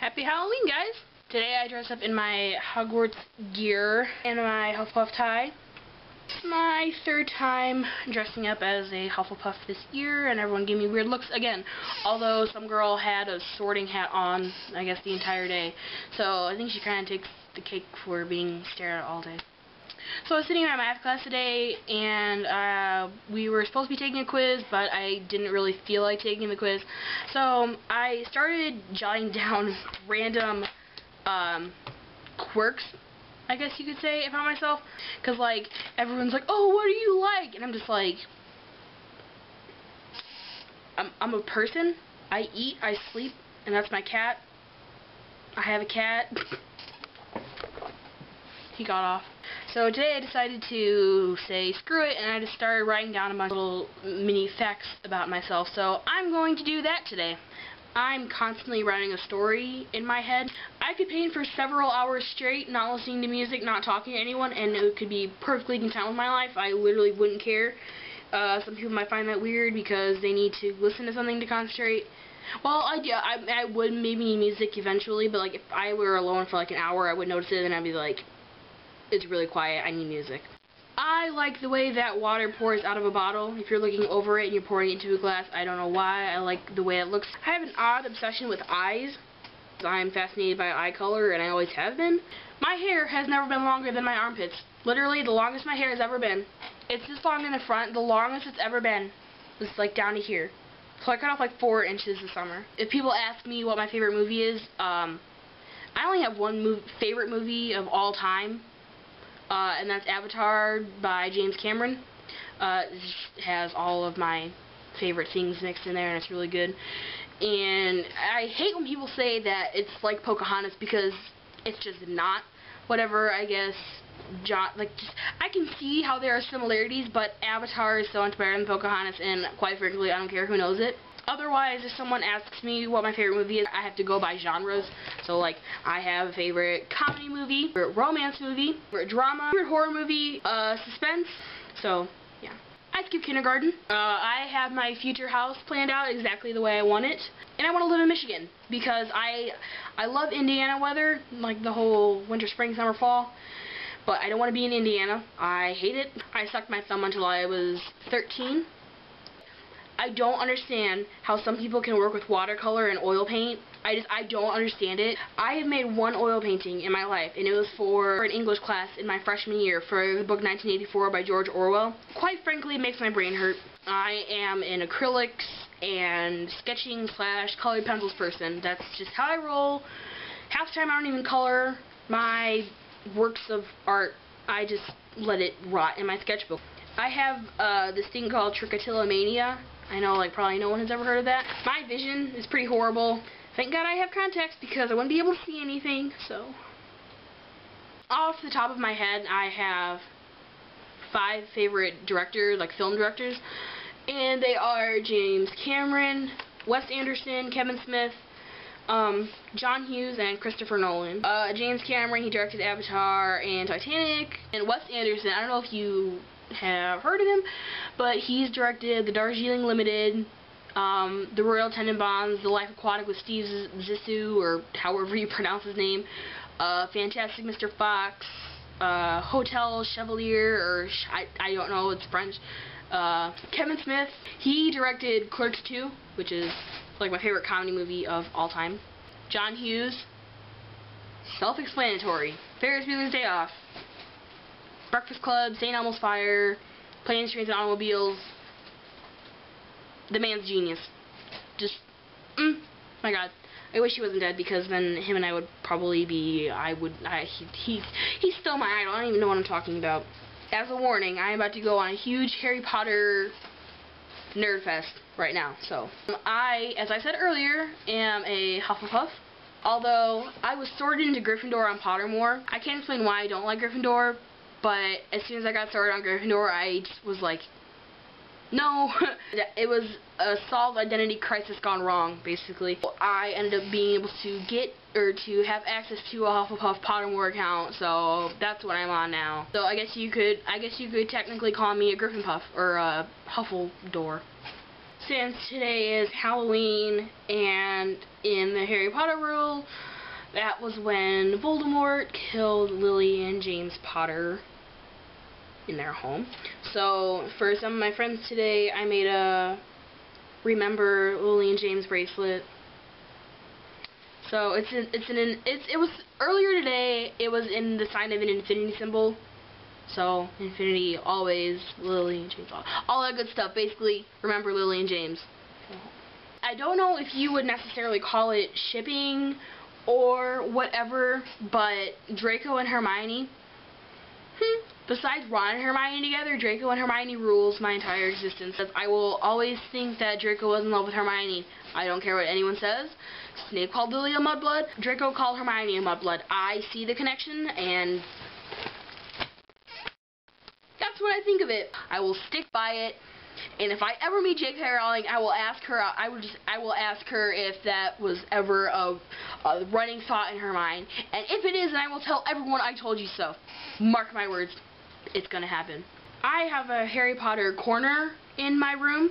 Happy Halloween, guys! Today I dressed up in my Hogwarts gear and my Hufflepuff tie. It's my third time dressing up as a Hufflepuff this year, and everyone gave me weird looks again. Although some girl had a sorting hat on, I guess, the entire day. So I think she kind of takes the cake for being stared at all day. So I was sitting in my math class today, and we were supposed to be taking a quiz, but I didn't really feel like taking the quiz. So I started jotting down random quirks, I guess you could say, about myself. Because, like, everyone's like, oh, what do you like? And I'm just like, I'm a person. I eat, I sleep, and that's my cat. I have a cat. He got off. So today I decided to say screw it, and I just started writing down a bunch of little mini facts about myself. So I'm going to do that today. I'm constantly writing a story in my head. I could paint for several hours straight, not listening to music, not talking to anyone, and it could be perfectly content with my life. I literally wouldn't care. Some people might find that weird because they need to listen to something to concentrate. Well, I would maybe need music eventually, but like if I were alone for like an hour, I would notice it, and I'd be like, it's really quiet, I need music. I like the way that water pours out of a bottle. If you're looking over it and you're pouring it into a glass, I don't know why. I like the way it looks. I have an odd obsession with eyes. I'm fascinated by eye color, and I always have been. My hair has never been longer than my armpits. Literally, the longest my hair has ever been. It's this long in the front. The longest it's ever been is like down to here. So I cut off like 4 inches this summer. If people ask me what my favorite movie is, I only have one favorite movie of all time. And that's Avatar by James Cameron. It has all of my favorite things mixed in there, and it's really good. And I hate when people say that it's like Pocahontas, because it's just not. Whatever, I guess. I can see how there are similarities, but Avatar is so much better than Pocahontas, and quite frankly, I don't care who knows it. Otherwise, if someone asks me what my favorite movie is, I have to go by genres. So, like, I have a favorite comedy movie, favorite romance movie, favorite drama, favorite horror movie, suspense. So, yeah. I skip kindergarten. I have my future house planned out exactly the way I want it. And I want to live in Michigan because I love Indiana weather, like the whole winter, spring, summer, fall. But I don't want to be in Indiana. I hate it. I sucked my thumb until I was 13. I don't understand how some people can work with watercolor and oil paint. I don't understand it. I have made one oil painting in my life, and it was for an English class in my freshman year for the book 1984 by George Orwell. Quite frankly, it makes my brain hurt. I am an acrylics and sketching / colored pencils person. That's just how I roll. Half the time I don't even color my works of art. I just let it rot in my sketchbook. I have this thing called trichotillomania. I know, like, probably no one has ever heard of that. My vision is pretty horrible. Thank God I have contacts because I wouldn't be able to see anything, so. Off the top of my head, I have 5 favorite directors, like film directors, and they are James Cameron, Wes Anderson, Kevin Smith, John Hughes, and Christopher Nolan. James Cameron, he directed Avatar and Titanic, and Wes Anderson, I don't know if you have heard of him, but he's directed The Darjeeling Limited, The Royal Tenenbaums, The Life Aquatic with Steve Zissou, or however you pronounce his name, Fantastic Mr. Fox, Hotel Chevalier, or I don't know, it's French. Kevin Smith, he directed Clerks 2, which is like my favorite comedy movie of all time. John Hughes, self-explanatory, Ferris Bueller's Day Off, Breakfast Club, St. Elmo's Fire, Planes, Trains, and Automobiles. The man's genius. Just, my God. I wish he wasn't dead, because then him and I would probably be, he's still my idol. I don't even know what I'm talking about. As a warning, I am about to go on a huge Harry Potter nerd fest right now. So, I, as I said earlier, am a Hufflepuff. Although, I was sorted into Gryffindor on Pottermore. I can't explain why I don't like Gryffindor, but as soon as I got started on Gryffindor, I just was like, no. It was a solved identity crisis gone wrong, basically. I ended up being able to get, or to have access to a Hufflepuff Pottermore account, so that's what I'm on now. So I guess you could technically call me a Gryffindor, or a Huffledore. since today is Halloween, and in the Harry Potter world, that was when Voldemort killed Lily and James Potter in their home. So for some of my friends today, I made a Remember Lily and James bracelet. So it was earlier today. It was in the sign of an infinity symbol. So infinity, always, Lily and James, all that good stuff. Basically, remember Lily and James. I don't know if you would necessarily call it shipping or whatever, but Draco and Hermione. Besides Ron and Hermione together, Draco and Hermione rules my entire existence. I will always think that Draco was in love with Hermione. I don't care what anyone says. Snape called Lily a mudblood. Draco called Hermione a mudblood. I see the connection, and that's what I think of it. I will stick by it. And if I ever meet J.K. Rowling, I will ask her. I will ask her if that was ever a running thought in her mind. And if it is, then I will tell everyone I told you so. Mark my words, it's gonna happen. I have a Harry Potter corner in my room.